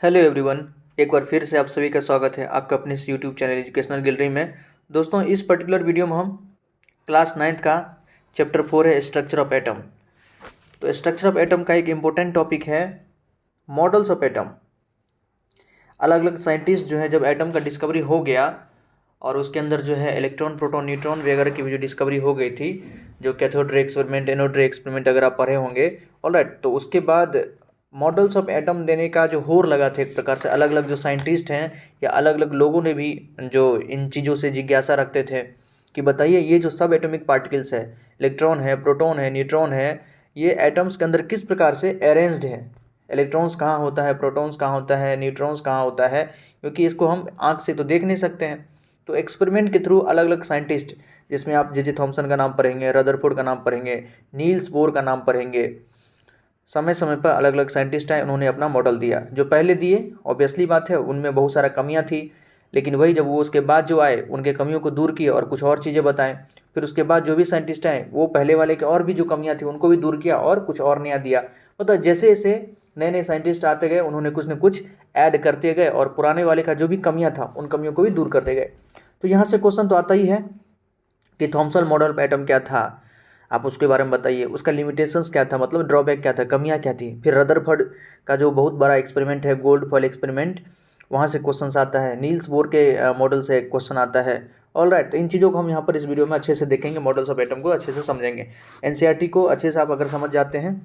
Hello everyone. एक बार फिर से आप सभी का स्वागत है आपका अपने इस यूट्यूब चैनल एजुकेशनल गैलरी में। दोस्तों, इस पर्टिकुलर वीडियो में हम क्लास 9th का चैप्टर 4 है स्ट्रक्चर ऑफ एटम। तो स्ट्रक्चर ऑफ एटम का एक इम्पोर्टेंट टॉपिक है मॉडल्स ऑफ एटम। अलग अलग साइंटिस्ट जो है, जब एटम का डिस्कवरी हो गया और उसके अंदर जो है इलेक्ट्रॉन, प्रोटॉन, न्यूट्रॉन वगैरह की भी जो डिस्कवरी हो गई थी, जो cathode ray experiment, anode ray experiment अगर आप पढ़े होंगे, ऑलराइट। तो उसके बाद मॉडल्स ऑफ एटम देने का जो होड़ लगा था, एक प्रकार से अलग अलग जो साइंटिस्ट हैं या अलग अलग लोगों ने भी जो इन चीज़ों से जिज्ञासा रखते थे कि बताइए ये जो सब एटॉमिक पार्टिकल्स है, इलेक्ट्रॉन है, प्रोटॉन है, न्यूट्रॉन है, ये एटम्स के अंदर किस प्रकार से अरेंज्ड है। इलेक्ट्रॉन्स कहाँ होता है, प्रोटॉन्स कहाँ होता है, न्यूट्रॉन्स कहाँ होता है, क्योंकि इसको हम आँख से तो देख नहीं सकते हैं। तो एक्सपेरिमेंट के थ्रू अलग अलग साइंटिस्ट, जिसमें आप जे थॉमसन का नाम पढ़ेंगे, रदरफोर्ड का नाम पढ़ेंगे, नील्स बोर का नाम पढ़ेंगे, समय समय पर अलग अलग साइंटिस्ट हैं, उन्होंने अपना मॉडल दिया। जो पहले दिए ऑब्वियसली बात है उनमें बहुत सारा कमियां थी, लेकिन वही जब वो उसके बाद जो आए उनके कमियों को दूर किए और कुछ और चीज़ें बताएं। फिर उसके बाद जो भी साइंटिस्ट आए वो पहले वाले के और भी जो कमियां थी उनको भी दूर किया और कुछ और नया दिया। मतलब जैसे जैसे नए नए साइंटिस्ट आते गए उन्होंने कुछ न कुछ ऐड करते गए और पुराने वाले का जो भी कमियाँ था उन कमियों को भी दूर करते गए। तो यहाँ से क्वेश्चन तो आता ही है कि थॉमसन मॉडल ऑफ एटम क्या था, आप उसके बारे में बताइए। उसका लिमिटेशंस क्या था, मतलब ड्रॉबैक क्या था, कमियां क्या थी। फिर रदरफर्ड का जो बहुत बड़ा एक्सपेरिमेंट है, गोल्ड फॉयल एक्सपेरिमेंट, वहाँ से क्वेश्चंस आता है। नील्स बोर के मॉडल से क्वेश्चन आता है। ऑलराइट, तो इन चीज़ों को हम यहाँ पर इस वीडियो में अच्छे से देखेंगे, मॉडल्स ऑफ एटम को अच्छे से समझेंगे। एनसीईआरटी को अच्छे से आप अगर समझ जाते हैं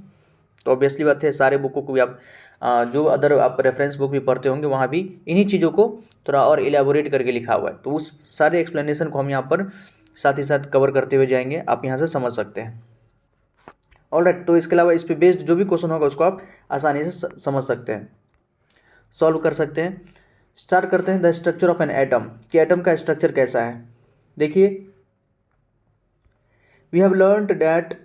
तो ऑब्वियसली बात है सारे बुकों को भी आप जो अदर आप रेफरेंस बुक भी पढ़ते होंगे वहाँ भी इन्हीं चीज़ों को थोड़ा और इलेबोरेट करके लिखा हुआ है। तो उस सारे एक्सप्लेनेशन को हम यहाँ पर साथ ही साथ कवर करते हुए जाएंगे, आप यहाँ से समझ सकते हैं। ऑलराइट, तो इसके अलावा इस पे बेस्ड जो भी क्वेश्चन होगा उसको आप आसानी से समझ सकते हैं, सॉल्व कर सकते हैं। स्टार्ट करते हैं the structure of an atom, कि एटम का स्ट्रक्चर कैसा है। देखिए, we have learned that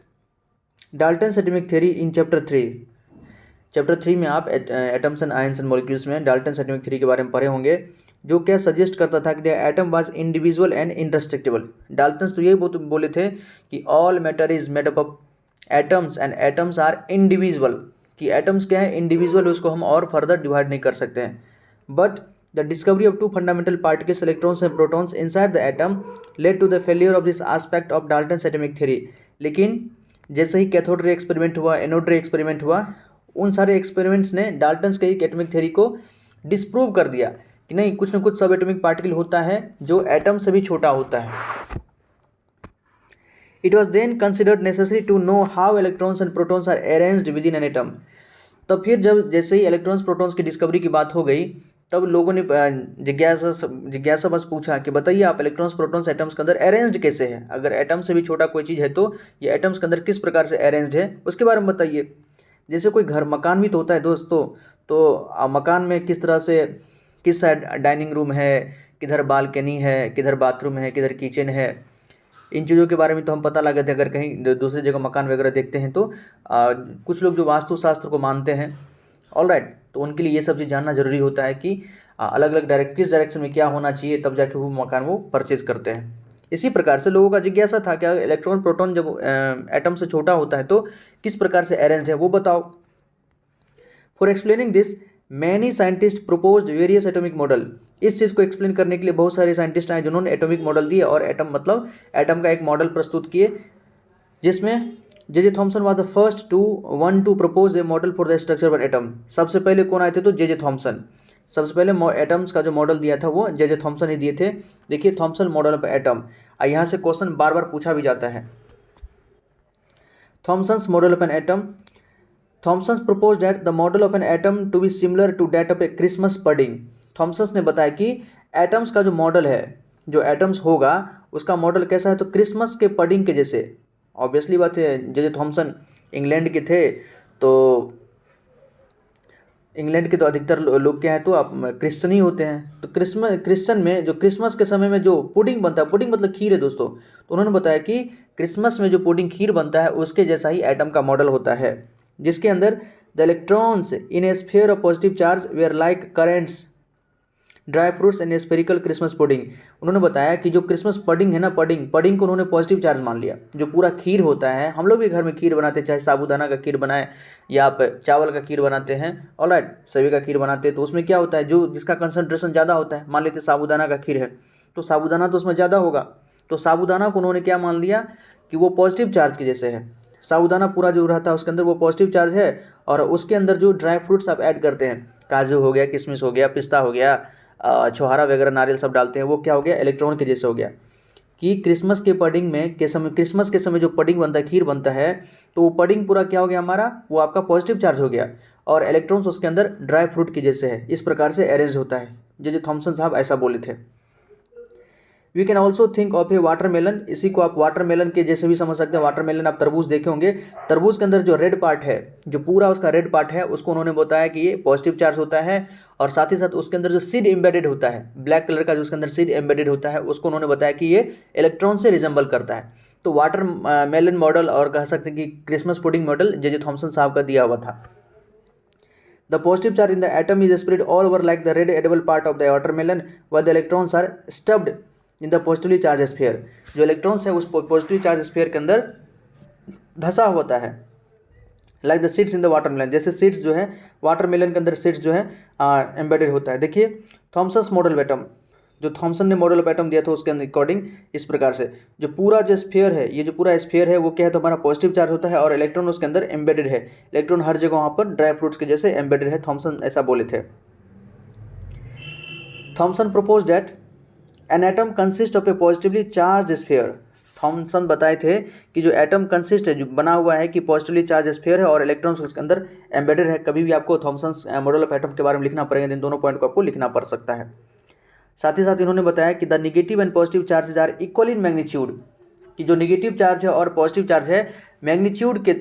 Dalton atomic theory in chapter 3 में आप atoms and ions and molecules में डाल्टन एटॉमिक थ्योरी के बारे में पढ़े होंगे, जो क्या सजेस्ट करता था कि the atom was individual and indestructible. Dalton तो यही बोले थे कि all matter is made up of atoms and atoms are individual, कि एटम्स क्या है, इंडिविजुअल, उसको हम और फर्दर डिवाइड नहीं कर सकते हैं। But the discovery of two fundamental particles, electrons and protons inside the atom led to the failure of this aspect of Dalton atomic theory. लेकिन जैसे ही कैथोड रे एक्सपेरिमेंट हुआ, एनोड रे एक्सपेरिमेंट हुआ, उन सारे एक्सपेरिमेंट्स ने Dalton's के atomic theory को डिस्प्रूव कर दिया कि नहीं, कुछ ना कुछ सब एटॉमिक पार्टिकल होता है जो एटम से भी छोटा होता है। It was then considered necessary to know how electrons and protons are arranged within an atom। तब फिर जब जैसे ही इलेक्ट्रॉन्स प्रोटॉन्स की डिस्कवरी की बात हो गई, तब लोगों ने जिज्ञासा बस पूछा कि बताइए आप, इलेक्ट्रॉन्स प्रोटॉन्स एटम्स के अंदर अरेंज्ड कैसे है। अगर एटम से भी छोटा कोई चीज़ है तो ये एटम्स के अंदर किस प्रकार से अरेंज्ड है, उसके बारे में बताइए। जैसे कोई घर, मकान भी तो होता है दोस्तों, तो मकान में किस तरह से, किस साइड डाइनिंग रूम है, किधर बालकनी है, किधर बाथरूम है, किधर किचन है, इन चीज़ों के बारे में तो हम पता लगा थे अगर कहीं दूसरी जगह मकान वगैरह देखते हैं तो। कुछ लोग जो वास्तुशास्त्र को मानते हैं, ऑलराइट, तो उनके लिए ये सब चीज़ जानना जरूरी होता है कि अलग अलग किस डायरेक्शन में क्या होना चाहिए, तब जाके वो मकान वो परचेज करते हैं। इसी प्रकार से लोगों का जिज्ञासा था कि इलेक्ट्रॉन प्रोटॉन जब एटम से छोटा होता है तो किस प्रकार से अरेंज्ड है वो बताओ। For explaining this many scientist proposed various atomic model. इस चीज़ को एक्सप्लेन करने के लिए बहुत सारे साइंटिस्ट आए जिन्होंने एटॉमिक मॉडल दिए और एटम मतलब एटम का एक मॉडल प्रस्तुत किए, जिसमें J Thomson was the first to propose a model for the structure of atom. सबसे पहले कौन आए थे तो जे थॉमसन। सबसे पहले एटम्स का जो मॉडल दिया था वो जे थॉमसन ही दिए थे। देखिए, थॉमसन मॉडल ऑफ एटम, यहाँ से क्वेश्चन बार बार पूछा भी जाता है। Thomson's model of an atom. Thomson proposed that the model of an atom to be similar to that of a Christmas pudding। Thomson ने बताया कि एटम्स का जो मॉडल है, जो एटम्स होगा उसका मॉडल कैसा है तो क्रिसमस के पडिंग के जैसे। ऑब्वियसली बात है, जे थॉमसन इंग्लैंड के थे, तो इंग्लैंड के तो अधिकतर लोग क्या हैं तो आप क्रिश्चियन ही होते हैं। तो क्रिश्चियन में जो क्रिसमस के समय में जो पुडिंग बनता है, पुडिंग मतलब खीर है दोस्तों, तो उन्होंने बताया कि क्रिसमस में जो पुडिंग खीर बनता है उसके जैसा ही एटम का मॉडल होता है, जिसके अंदर the electrons in a sphere of positive charge were like currants dry fruits and spherical Christmas pudding. उन्होंने बताया कि जो क्रिसमस पडिंग है ना, पडिंग को उन्होंने पॉजिटिव चार्ज मान लिया। जो पूरा खीर होता है, हम लोग भी घर में खीर बनाते हैं, चाहे साबूदाना का खीर बनाए या आप चावल का खीर बनाते हैं, ऑलराइट, सभी का खीर बनाते हैं, तो उसमें क्या होता है, जो जिसका कंसंट्रेशन ज़्यादा होता है, मान लेते साबूदाना का खीर है तो साबूदाना तो उसमें ज़्यादा होगा, तो साबूदाना को उन्होंने क्या मान लिया कि वो पॉजिटिव चार्ज के जैसे है। साबूदाना पूरा जो रहता है उसके अंदर वो पॉजिटिव चार्ज है, और उसके अंदर जो ड्राई फ्रूट्स आप ऐड करते हैं, काजू हो गया, किशमिश हो गया, पिस्ता हो गया, छोहारा वगैरह, नारियल सब डालते हैं, वो क्या हो गया, इलेक्ट्रॉन के जैसे हो गया। कि क्रिसमस के पडिंग में क्रिसमस के समय जो पडिंग बनता है, खीर बनता है, तो वो पडिंग पूरा क्या हो गया हमारा, वो आपका पॉजिटिव चार्ज हो गया, और इलेक्ट्रॉन्स उसके अंदर ड्राई फ्रूट के जैसे है। इस प्रकार से अरेंज होता है। जे थॉमसन साहब ऐसा बोले थे। We can also think of a watermelon, इसी को आप वाटरमेलन के जैसे भी समझ सकते हैं। वाटरमेलन आप तरबूज देखे होंगे, तरबूज के अंदर जो रेड पार्ट है, जो पूरा उसका रेड पार्ट है, उसको उन्होंने बताया कि ये पॉजिटिव चार्ज होता है, और साथ ही साथ उसके अंदर जो सीड एम्बेडेड होता है, ब्लैक कलर का जो उसके अंदर सीड एम्बेडेड होता है, उसको उन्होंने बताया कि ये इलेक्ट्रॉन से रिजेंबल करता है। तो वाटर मेलन मॉडल, और कह सकते हैं कि Christmas pudding model J Thomson साहब का दिया हुआ था। The positive charge in the atom is spread all over like the red edible part of the watermelon, while the electrons are stuffed in the positively charged sphere. जो electrons है उस positively charge sphere के अंदर धसा होता है, like the seeds in the watermelon, जैसे seeds जो है वाटरमेलन के अंदर सीड्स जो है एम्बेडेड होता है। देखिए थॉमसन्स मॉडल ऑफ एटम, जो थॉमसन ने मॉडल ऑफ एटम दिया था उसके अकॉर्डिंग इस प्रकार से, जो पूरा जो स्फीयर है, ये जो पूरा स्फीयर है वो क्या है, तो हमारा पॉजिटिव चार्ज होता है, और इलेक्ट्रॉन उसके अंदर एम्बेडेड है। इलेक्ट्रॉन हर जगह वहाँ पर ड्राई फ्रूट्स के जैसे एम्बेडेड है। थॉमसन ऐसा बोले थे। Thomson propose that an atom consist of a positively charge sphere. Thomson बताए थे कि जो एटम कंसिस्ट है, जो बना हुआ है कि पॉजिटिवली चार्ज स्फीयर है और इलेक्ट्रॉन्स उसके अंदर एम्बेडेड है। कभी भी आपको थॉमसन मॉडल ऑफ एटम के बारे में लिखना पड़ेगा, इन दोनों पॉइंट को आपको लिखना पड़ सकता है। साथ ही साथ इन्होंने बताया कि the negative and positive charges are equal in magnitude, कि जो निगेटिव चार्ज है और पॉजिटिव चार्ज है मैग्नीट्यूड के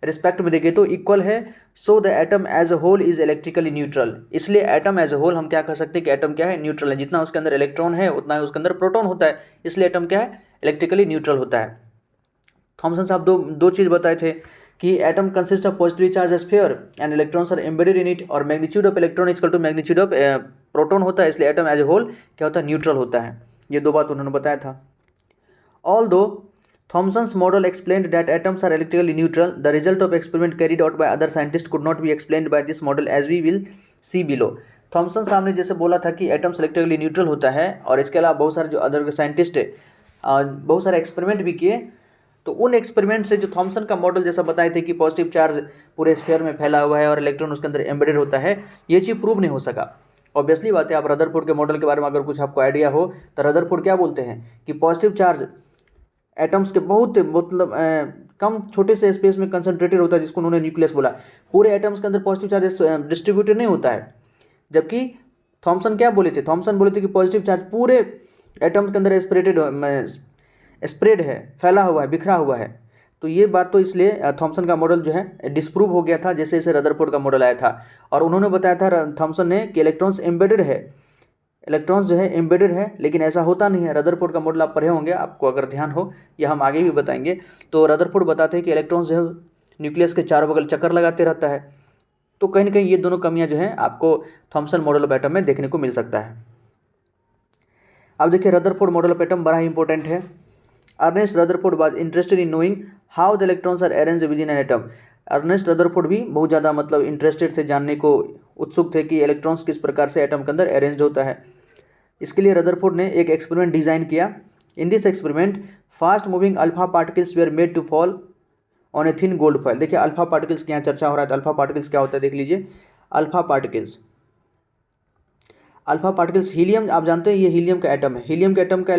रिस्पेक्ट में देखें तो इक्वल है। So the atom as a whole is electrically neutral, इसलिए एटम एज अ होल हम क्या कह सकते हैं कि एटम क्या है, न्यूट्रल है। जितना उसके अंदर इलेक्ट्रॉन है उतना ही उसके अंदर प्रोटॉन होता है, इसलिए एटम क्या है, इलेक्ट्रिकली न्यूट्रल होता है। थॉमसन साहब दो चीज़ बताए थे कि atom consist of positively charge sphere and electrons are embedded in it, और magnitude of electron equal to magnitude of proton होता है, इसलिए एटम एज ए होल क्या होता है, न्यूट्रल होता है। ये दो बात उन्होंने बताया था। Although Thomson's model explained that atoms are electrically neutral, the result of experiment carried out by other scientists could not be explained by this model as we will see below. Thomson साहब ने जैसे बोला था कि atoms electrically neutral होता है, और इसके अलावा बहुत सारे जो अदर साइंटिस्ट है बहुत सारे एक्सपेरिमेंट भी किए, तो उन एक्सपेरिमेंट से जो थॉमसन का मॉडल जैसा बताए थे कि पॉजिटिव चार्ज पूरे स्फीयर में फैला हुआ है और इलेक्ट्रॉन उसके अंदर एम्बेडेड होता है, ये चीज़ प्रूव नहीं हो सका। ऑब्वियसली बात है, आप रदरफोर्ड के मॉडल के बारे में अगर कुछ आपको आइडिया हो तो रदरफोर्ड क्या बोलते हैं कि पॉजिटिव चार्ज एटम्स के बहुत मतलब कम छोटे से स्पेस में कंसंट्रेटेड होता है, जिसको उन्होंने न्यूक्लियस बोला। पूरे एटम्स के अंदर पॉजिटिव चार्ज डिस्ट्रीब्यूटेड नहीं होता है, जबकि थॉमसन क्या बोले थे, थॉमसन बोले थे कि पॉजिटिव चार्ज पूरे एटम्स के अंदर स्प्रेड है, फैला हुआ है, बिखरा हुआ है। तो ये बात तो इसलिए थॉमसन का मॉडल जो है डिस्प्रूव हो गया था, जैसे जैसे रदरफोर्ड का मॉडल आया था। और उन्होंने बताया था थॉमसन ने कि इलेक्ट्रॉन्स एम्बेडेड है, इलेक्ट्रॉन्स जो है एम्बेडेड है, लेकिन ऐसा होता नहीं है। रदरफोर्ड का मॉडल आप पढ़े होंगे, आपको अगर ध्यान हो, या हम आगे भी बताएंगे। तो रदरफोर्ड बताते हैं कि इलेक्ट्रॉन्स जो है न्यूक्लियस के चारों बगल चक्कर लगाते रहता है। तो कहीं ना कहीं ये दोनों कमियां जो हैं आपको थॉमसन मॉडल ऑफ एटम में देखने को मिल सकता है। अब देखिए रदरफोर्ड मॉडल ऑफ एटम बड़ा ही इंपॉर्टेंट है। Ernest Rutherford was interested in knowing how the electrons are arranged within an atom. Ernest Rutherford भी बहुत ज़्यादा मतलब इंटरेस्टेड थे, जानने को उत्सुक थे कि इलेक्ट्रॉन्स किस प्रकार से एटम के अंदर अरेंज होता है। इसके लिए रदरफोर्ड ने एक एक्सपेरिमेंट डिजाइन किया। In this experiment fast moving alpha particles were made to fall on a thin gold foil. देखिए अल्फा पार्टिकल्स की यहाँ चर्चा हो रहा है, तो अल्फा पार्टिकल्स क्या होता है देख लीजिए। अल्फा पार्टिकल्स हीलियम, आप जानते हैं ये हीलियम का एटम है। हीलियम के एटम का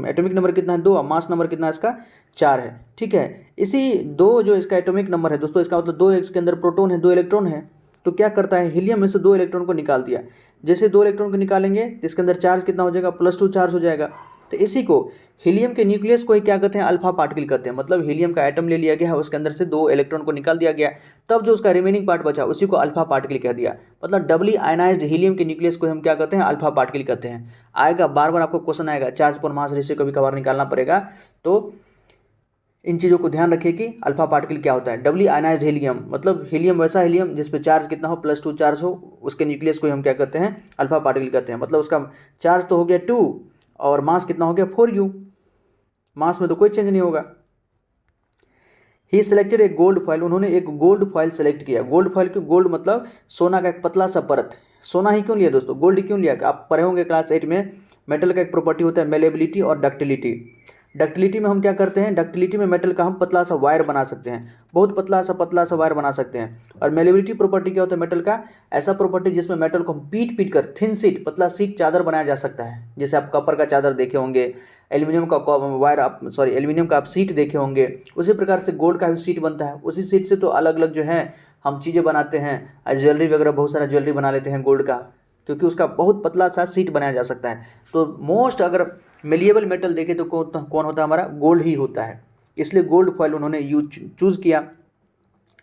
एटॉमिक नंबर कितना है, 2। मास नंबर कितना है इसका, 4 है। ठीक है, इसी 2 जो इसका एटॉमिक नंबर है दोस्तों, इसका मतलब 2 इसके अंदर प्रोटॉन है, 2 इलेक्ट्रॉन है। तो क्या करता है, हीलियम में से 2 इलेक्ट्रॉन को निकाल दिया। जैसे 2 इलेक्ट्रॉन को निकालेंगे तो इसके अंदर चार्ज कितना हो जाएगा, +2 चार्ज हो जाएगा। तो इसी को हीलियम के न्यूक्लियस को ही क्या कहते हैं, अल्फा पार्टिकल कहते हैं। मतलब हीलियम का एटम ले लिया गया है, उसके अंदर से 2 इलेक्ट्रॉन को निकाल दिया गया, तब जो उसका रिमेनिंग पार्ट बचा उसी को अल्फा पार्टिकल कह दिया। मतलब डबली आयनाइज्ड हीलियम के न्यूक्लियस को हम क्या कहते हैं, अल्फा पार्टिकल कहते हैं। आएगा बार बार आपको क्वेश्चन आएगा, चार्ज पर मास रेशियो कभी कभार निकालना पड़ेगा। तो इन चीज़ों को ध्यान रखिए कि अल्फा पार्टिकल क्या होता है। डबली आयनाइज्ड हीलियम, मतलब हीलियम वैसा हीलियम जिस पे चार्ज कितना हो, +2 चार्ज हो, उसके न्यूक्लियस को हम क्या कहते हैं, अल्फा पार्टिकल कहते हैं। मतलब उसका चार्ज तो हो गया 2 और मास कितना हो गया 4u, मास में तो कोई चेंज नहीं होगा। ही सिलेक्टेड एक गोल्ड फॉइल, उन्होंने एक गोल्ड फॉइल सेलेक्ट किया। गोल्ड फॉइल क्यों, गोल्ड मतलब सोना का एक पतला सा परत। सोना ही क्यों लिया दोस्तों, गोल्ड क्यों लिया, आप पढ़े होंगे क्लास 8 में, मेटल का एक प्रॉपर्टी होता है मेलेबिलिटी और डक्टिलिटी। डक्टिलिटी में हम क्या करते हैं, डक्टिलिटी में मेटल का हम पतला सा वायर बना सकते हैं, बहुत पतला सा वायर बना सकते हैं। और मेलेबिलिटी प्रॉपर्टी क्या होता है मेटल का, ऐसा प्रॉपर्टी जिसमें मेटल को हम पीट कर थिन सीट, पतला सीट चादर बनाया जा सकता है। जैसे आप कॉपर का चादर देखे होंगे, एल्यूमिनियम का वायर आप एल्यूमिनियम का आप सीट देखे होंगे, उसी प्रकार से गोल्ड का भी सीट बनता है। उसी सीट से तो अलग अलग जो है हम चीज़ें बनाते हैं, ज्वेलरी वगैरह, बहुत सारा ज्वेलरी बना लेते हैं गोल्ड का, क्योंकि उसका बहुत पतला सा सीट बनाया जा सकता है। तो मोस्ट अगर मेलिएबल मेटल देखे तो कौन होता है हमारा, गोल्ड ही होता है। इसलिए गोल्ड फॉइल उन्होंने चूज़ किया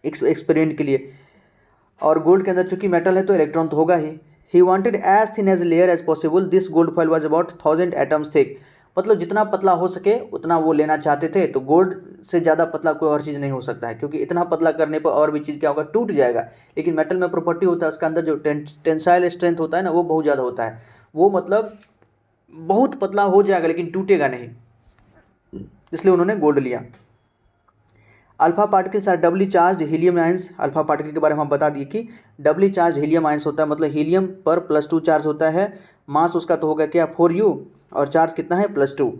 एक्सपेरिमेंट के लिए। और गोल्ड के अंदर चूंकि मेटल है तो इलेक्ट्रॉन तो होगा he wanted as thin as layer as possible, this gold foil was about 1000 atoms thick, मतलब जितना पतला हो सके उतना वो लेना चाहते थे। तो गोल्ड से ज़्यादा पतला कोई और चीज़ नहीं हो सकता है, क्योंकि इतना पतला करने पर और भी चीज़ क्या होगा, टूट जाएगा। लेकिन मेटल में प्रॉपर्टी होता है उसका अंदर जो टेंसाइल स्ट्रेंथ होता है ना, वो बहुत ज़्यादा होता है। वो मतलब बहुत पतला हो जाएगा लेकिन टूटेगा नहीं, इसलिए उन्होंने गोल्ड लिया। Alpha particles are doubly charge helium ions, alpha particle के बारे में हम बता दिए कि डबली चार्ज हीलियम आयंस होता है, मतलब हीलियम पर +2 चार्ज होता है। मास उसका तो होगा क्या 4u और चार्ज कितना है +2।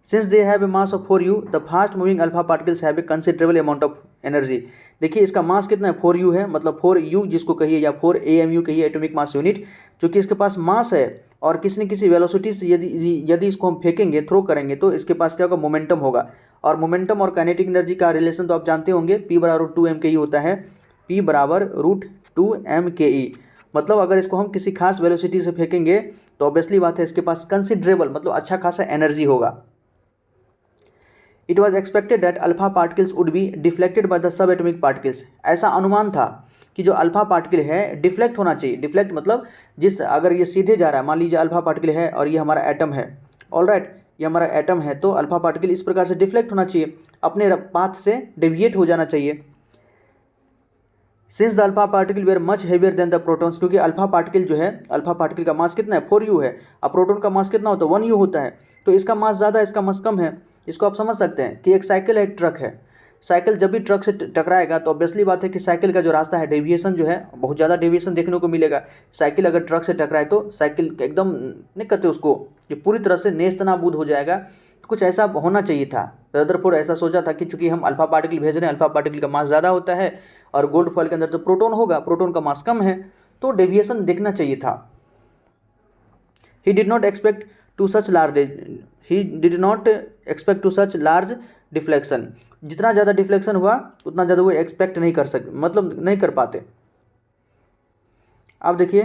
Since they have a mass of 4u, the fast moving alpha particles have a considerable amount of energy. देखिए इसका मास कितना है 4u है, मतलब 4u जिसको कहिए या 4 AMU कहिए, एटॉमिक मास यूनिट। क्योंकि इसके पास मास है और किसी न किसी वेलोसिटी से यदि इसको हम फेंकेंगे, थ्रो करेंगे, तो इसके पास क्या होगा, मोमेंटम होगा। और मोमेंटम और काइनेटिक एनर्जी का रिलेशन तो आप जानते होंगे, P = √2m/ke होता है। P = √2m/ke, मतलब अगर इसको हम किसी खास वेलोसिटी से फेंकेंगे तो ऑब्वियसली बात है इसके पास कंसिडरेबल, मतलब अच्छा खासा एनर्जी होगा। It was expected that alpha particles would be deflected by the sub atomic particles, ऐसा अनुमान था कि जो अल्फा पार्टिकल है डिफ्लेक्ट होना चाहिए। डिफ्लेक्ट मतलब अगर ये सीधे जा रहा है, मान लीजिए अल्फा पार्टिकल है और ये हमारा एटम है, ऑलराइट, ये हमारा एटम है, तो अल्फा पार्टिकल इस प्रकार से डिफ्लेक्ट होना चाहिए, अपने पाथ से डेविएट हो जाना चाहिए। Since the alpha particle were much heavier than the protons, क्योंकि अल्फा पार्टिकल जो है, अल्फा पार्टिकल का मास कितना है 4u है, अब प्रोटॉन का मास कितना होता है 1u होता है, तो इसका मास ज़्यादा है इसका मास कम है। इसको आप समझ सकते हैं कि एक साइकिल है, एक ट्रक है। साइकिल जब भी ट्रक से टकराएगा तो ऑब्वियसली बात है कि साइकिल का जो रास्ता है, डेविएशन जो है, बहुत ज़्यादा डेविएशन देखने को मिलेगा। साइकिल अगर ट्रक से टकराए तो साइकिल एकदम नहीं कहते उसको, ये पूरी तरह से नेस्तनाबूद हो जाएगा। कुछ ऐसा होना चाहिए था। रदरफोर्ड ऐसा सोचा था कि चूंकि हम अल्फा पार्टिकल भेज रहे हैं, अल्फा पार्टिकल का मास ज़्यादा होता है और गोल्ड फॉइल के अंदर तो प्रोटॉन होगा, प्रोटॉन का मास कम है, तो डेविएशन देखना चाहिए था। He did not expect to such large deflection, जितना ज़्यादा डिफ्लेक्शन हुआ उतना ज़्यादा वो एक्सपेक्ट नहीं कर सकते, मतलब नहीं कर पाते। अब देखिए,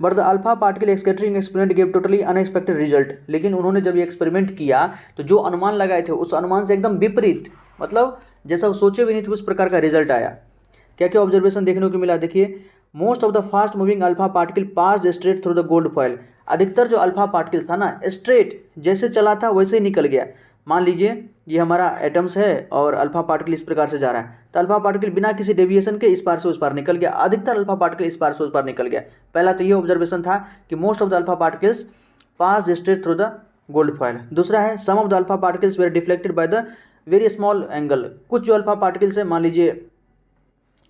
but the alpha particle scattering experiment gave totally unexpected result, लेकिन उन्होंने जब ये एक्सपेरिमेंट किया तो जो अनुमान लगाए थे उस अनुमान से एकदम विपरीत, मतलब जैसा वो सोचे भी नहीं थे उस प्रकार का रिजल्ट आया। क्या क्या ऑब्जर्वेशन देखने को मिला, देखिए, most of the fast moving alpha particle passed straight through the gold foil, अधिकतर जो अल्फा पार्टिकल्स था ना, स्ट्रेट जैसे चला था वैसे ही निकल गया। मान लीजिए ये हमारा एटम्स है और अल्फा पार्टिकल इस प्रकार से जा रहा है, तो अल्फा पार्टिकल बिना किसी डेविएशन के इस पार से उस पार निकल गया, अधिकतर अल्फा पार्टिकल इस पार से उस पार निकल गया। पहला तो ये ऑब्जर्वेशन था कि most of the alpha particles passed straight through the gold foil. दूसरा है some of the alpha particles were deflected by the very small angle, कुछ जो अल्फा पार्टिकल्स है, मान लीजिए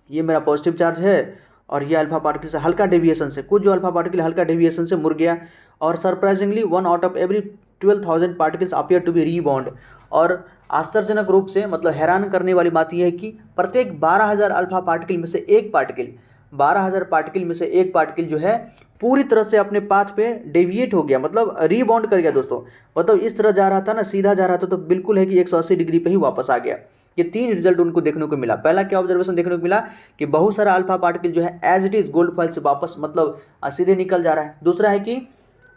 ये मेरा पॉजिटिव चार्ज है और ये अल्फा पार्टिकल से हल्का डेविएशन से, कुछ जो अल्फा पार्टिकल हल्का डेविएशन से मुड़ गया, और surprisingly 1 out of every 12,000 particles appear to be rebound, और आश्चर्यजनक रूप से, मतलब हैरान करने वाली बात यह है कि प्रत्येक 12,000 अल्फा पार्टिकल में से एक पार्टिकल, 12,000 पार्टिकल में से एक पार्टिकल जो है पूरी तरह से अपने पाथ पे डेविएट हो गया, मतलब रीबाउंड कर गया दोस्तों। मतलब इस तरह जा रहा था ना, सीधा जा रहा था, तो बिल्कुल है कि 180 डिग्री पे ही वापस आ गया। ये 3 रिजल्ट उनको देखने को मिला। पहला क्या ऑब्जर्वेशन देखने को मिला कि बहुत सारा अल्फा पार्टिकल जो है as it is gold foil से वापस, मतलब सीधे निकल जा रहा है। दूसरा है कि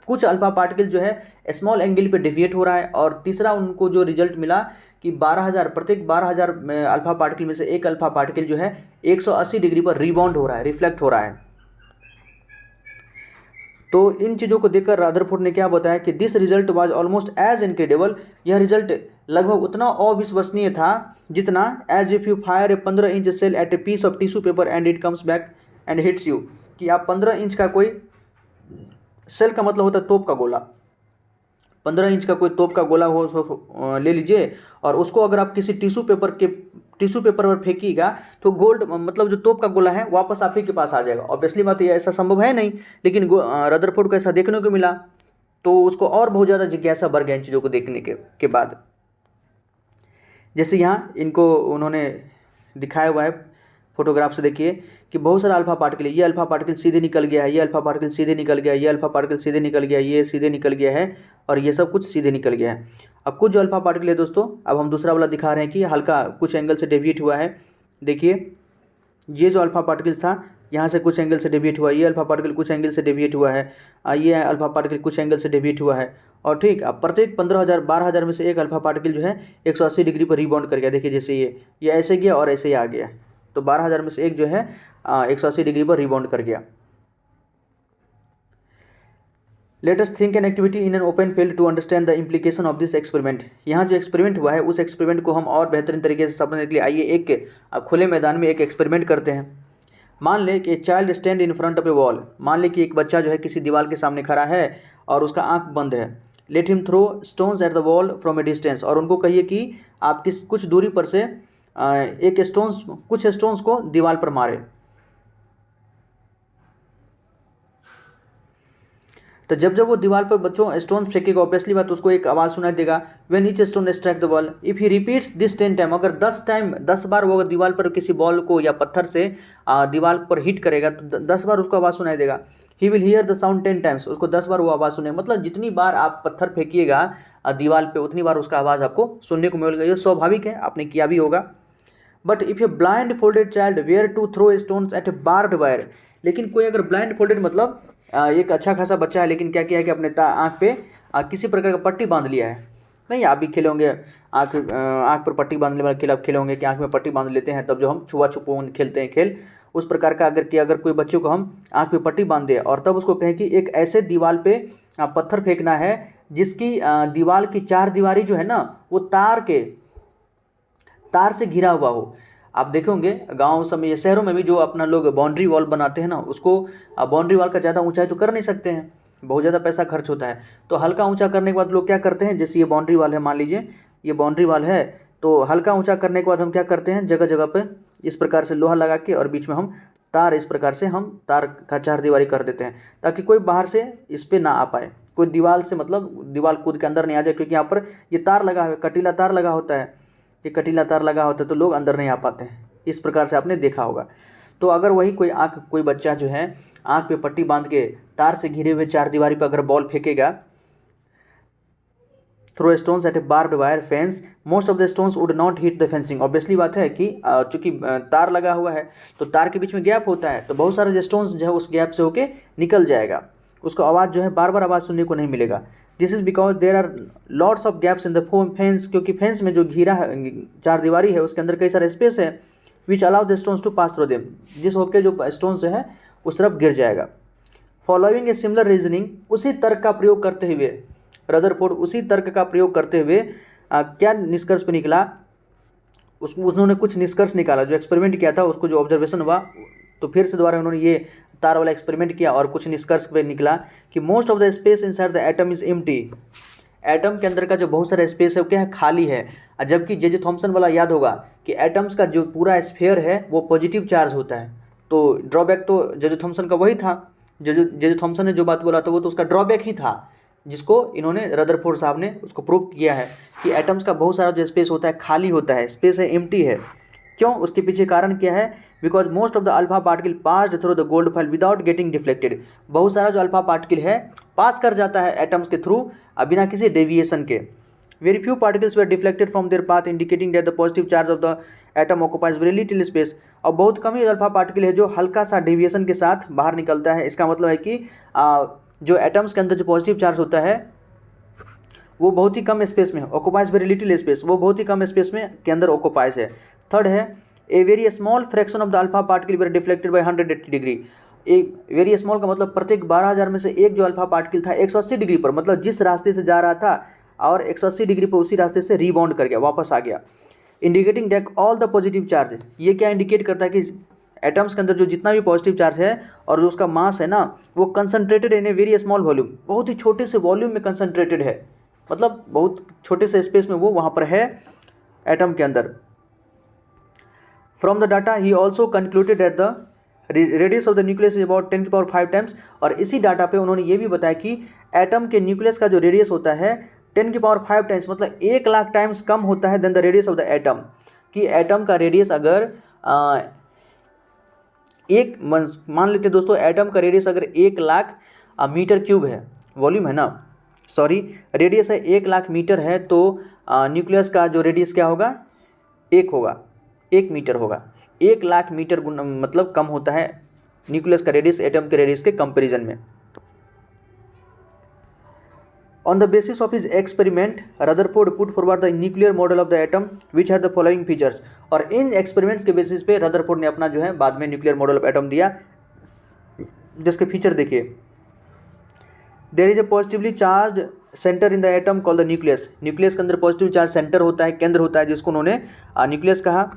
कुछ अल्फा पार्टिकल जो है स्मॉल एंगल पे डेविएट हो रहा है, और तीसरा उनको जो रिजल्ट मिला कि 12,000, प्रत्येक 12,000 अल्फा पार्टिकल में से एक अल्फा पार्टिकल जो है 180 डिग्री पर रीबाउंड हो रहा है, रिफ्लेक्ट हो रहा है। तो इन चीज़ों को देखकर रदरफोर्ड ने क्या बताया कि this result was almost as incredible, यह रिजल्ट लगभग उतना अविश्वसनीय था जितना as if you fire a 15 inch shell at a piece of tissue paper and it comes back and hits you, कि आप 15 इंच का कोई सेल का मतलब होता है तोप का गोला, 15 इंच का कोई तोप का गोला हो ले लीजिए और उसको अगर आप किसी टिश्यू पेपर पर फेंकिएगा तो गोल्ड मतलब जो तोप का गोला है वापस आप ही के पास आ जाएगा। ऑब्वियसली बात ये ऐसा संभव है नहीं, लेकिन रदरफोर्ड को ऐसा देखने को मिला तो उसको और बहुत ज़्यादा जिज्ञासा बढ़ गया इन चीज़ों को देखने के बाद। जैसे यहाँ इनको उन्होंने दिखाया हुआ है फोटोग्राफ से, देखिए कि बहुत सारा अल्फा पार्टिकल है, ये अल्फा पार्टिकल सीधे निकल गया है, ये अल्फा पार्टिकल सीधे निकल गया, ये अल्फा पार्टिकल सीधे निकल गया, ये सीधे निकल गया है और ये सब कुछ सीधे निकल गया है। अब कुछ जो अल्फा पार्टिकल है दोस्तों, अब हम दूसरा वाला दिखा रहे हैं कि हल्का कुछ एंगल से डेविएट हुआ है। देखिए ये जो अल्फा पार्टिकल्स था यहाँ से कुछ एंगल से डेविएट हुआ, ये अल्फा पार्टिकल कुछ एंगल से डेविएट हुआ है, ये अल्फा पार्टिकल कुछ एंगल से डेविएट हुआ है। और ठीक, अब प्रत्येक 15,000 12,000 में से एक अल्फा पार्टिकल जो है 180 डिग्री पर रिबाउंड कर गया। देखिए जैसे ये ऐसे गया और ऐसे ही आ गया, तो 12,000 में से एक जो है 180 डिग्री पर रिबाउंड कर गया। Let us think an activity in an open field to understand the implication of this experiment. यहाँ जो एक्सपेरिमेंट हुआ है उस एक्सपेरिमेंट को हम और बेहतरीन तरीके से समझने के लिए आइए एक खुले मैदान में एक एक्सपेरिमेंट करते हैं। मान ले कि child stand in front of A wall, मान ले कि एक बच्चा जो है किसी दीवार के सामने खड़ा है और उसका आंख बंद है। Let him throw stones at the wall from a distance, और उनको कहिए कि आप कुछ दूरी पर से कुछ स्टोन्स को दीवार पर मारे। तो जब वो दीवार पर बच्चों स्टोन फेंकेगा ऑब्वियसली बात उसको एक आवाज़ सुनाई देगा, when each stone strike the wall if he repeats this 10 time, अगर 10 बार वो दीवार पर किसी बॉल को या पत्थर से दीवार पर हिट करेगा तो 10 बार उसको आवाज़ सुनाई देगा। He will hear the sound 10 times, उसको 10 बार वो आवाज़ सुने, मतलब जितनी बार आप पत्थर फेंकिएगा दीवार पे उतनी बार उसका आवाज़ आपको सुनने को मिलेगा। ये स्वाभाविक है, आपने किया भी होगा। But if a blind folded child were to throw stones at a barbed wire, लेकिन कोई अगर ब्लाइंड फोल्डेड मतलब एक अच्छा खासा बच्चा है लेकिन क्या किया है कि अपने आँख पे किसी प्रकार का पट्टी बांध लिया है। नहीं, आप भी खेले होंगे, आँख पर पट्टी बांधने वाला खेल आप खेले होंगे कि आँख में पट्टी बांध लेते हैं तब जो हम छुआ छुपन खेलते हैं खेल, उस प्रकार का अगर कोई बच्चों को हम आँख पे पट्टी बांध दें और तब उसको कहें कि एक ऐसे दीवार पे पत्थर फेंकना है जिसकी दीवार की चार दीवारी जो है ना वो तार से घिरा हुआ हो। आप देखेंगे गांव सब में या शहरों में भी जो अपना लोग बाउंड्री वॉल बनाते हैं ना, उसको बाउंड्री वॉल का ज़्यादा ऊंचाई तो कर नहीं सकते हैं, बहुत ज़्यादा पैसा खर्च होता है, तो हल्का ऊंचा करने के बाद लोग क्या करते हैं, जैसे ये बाउंड्री वॉल है, मान लीजिए ये बाउंड्री वॉल है, तो हल्का ऊंचा करने के बाद हम क्या करते हैं, जगह जगह पे इस प्रकार से लोहा लगा के और बीच में हम तार, इस प्रकार से हम तार का चार दीवारी कर देते हैं ताकि कोई बाहर से इस पर ना आ पाए, कोई दीवार से मतलब दीवार कूद के अंदर नहीं आ जाए, क्योंकि यहाँ पर ये तार लगा है, कटीला तार लगा होता है, ये कटीला तार लगा होता है तो लोग अंदर नहीं आ पाते हैं। इस प्रकार से आपने देखा होगा। तो अगर वही कोई बच्चा जो है आँख पे पट्टी बांध के तार से घिरे हुए चार दीवारी पर अगर बॉल फेंकेगा, throw stones at a barbed wire fence, most of the stones would not hit the fencing. Obviously बात है कि चूंकि तार लगा हुआ है तो तार के बीच में गैप होता है, तो बहुत सारे स्टोन्स जो है उस गैप से होके निकल जाएगा, उसको आवाज़ जो है बार बार आवाज़ सुनने को नहीं मिलेगा। This is because there are lots of gaps in the fence, क्योंकि फेंस में जो घिरा है चार दीवारी है उसके अंदर कई सारे स्पेस है, which allow the stones to pass through them, जिस होके जो स्टोन्स जो है उस तरफ गिर जाएगा। फॉलोइंग ए सिमिलर रीजनिंग, उसी तर्क का प्रयोग करते हुए रदरफोर्ड उसी तर्क का प्रयोग करते हुए क्या निष्कर्ष पे निकला, उन्होंने कुछ निष्कर्ष निकाला, जो एक्सपेरिमेंट किया था उसको जो ऑब्जर्वेशन हुआ, तो फिर से दोबारा उन्होंने ये तार वाला एक्सपेरिमेंट किया और कुछ निष्कर्ष पे निकला कि most of the space inside the atom is empty, atom के अंदर का जो बहुत सारा स्पेस है वो क्या है, खाली है। जबकि जे थॉमसन वाला याद होगा कि एटम्स का जो पूरा स्फीयर है वो पॉजिटिव चार्ज होता है, तो ड्रॉबैक तो जे थॉमसन का वही था, जे थॉमसन ने जो बात बोला था वो तो उसका ड्रॉबैक ही था, जिसको इन्होंने रदरफोर्ड साहब ने उसको प्रूव किया है कि एटम्स का बहुत सारा जो स्पेस होता है खाली होता है, स्पेस है, एम्प्टी है। क्यों, उसके पीछे कारण क्या है, because most of the alpha particle passed through the gold file without getting deflected, बहुत सारा जो अल्फा पार्टिकल है पास कर जाता है एटम्स के थ्रू बिना किसी डेविएशन के। Very few particles were deflected from there path indicating that the positive charge of the atom occupies very little space, और बहुत कम ही अल्फा पार्टिकल है जो हल्का सा डेविएशन के साथ बाहर निकलता है। इसका मतलब है कि जो एटम्स के अंदर जो पॉजिटिव चार्ज होता है वो बहुत ही कम स्पेस में ऑक्युपाइज वेरी लिटिल स्पेस, वो बहुत ही कम स्पेस में के अंदर ऑक्युपाइज है। थर्ड है a very small fraction of the alpha particle were deflected by 180 degree, एक वेरी स्मॉल का मतलब प्रत्येक 12,000 में से एक जो अल्फा पार्टिकल था 180 डिग्री पर, मतलब जिस रास्ते से जा रहा था और 180 डिग्री पर उसी रास्ते से रीबाउंड कर गया, वापस आ गया। Indicating that all the positive charge, ये क्या इंडिकेट करता है कि एटम्स के अंदर जो जितना भी पॉजिटिव चार्ज है और जो उसका मास है ना, वो कंसंट्रेटेड इन ए वेरी स्मॉल वॉल्यूम, बहुत ही छोटे से वॉल्यूम में कंसंट्रेटेड है, मतलब बहुत छोटे से स्पेस में वो वहाँ पर है एटम के अंदर। From the data he also concluded that the radius of the nucleus is about 10 की पावर 5 टाइम्स, और इसी डाटा पे उन्होंने ये भी बताया कि एटम के न्यूक्लियस का जो रेडियस होता है 10 की पावर 5 टाइम्स, मतलब 1,00,000 टाइम्स कम होता है than the radius of the atom. कि एटम का रेडियस अगर मान लेते दोस्तों, एटम का रेडियस अगर 1,00,000 मीटर क्यूब है, वॉल्यूम है ना, सॉरी रेडियस है 1,00,000 मीटर है, तो न्यूक्लियस का जो रेडियस क्या होगा, 1 मीटर होगा। 1,00,000 मीटर मतलब कम होता है न्यूक्लियस का रेडियस एटम के रेडियस के कंपेरिजन में। On the basis of his experiment, Rutherford put forward the nuclear model of the atom, which had the following features। और इन एक्सपेरिमेंट्स के बेसिस पे रदरफोर्ड ने अपना जो है बाद में न्यूक्लियर मॉडल ऑफ एटम दिया, जिसके फीचर देखिए। There is a positively charge centre in the atom called the nucleus, nucleus के अंदर पॉजिटिव चार्ज सेंटर होता है, केंद्र होता है, जिसको उन्होंने न्यूक्लियस कहा।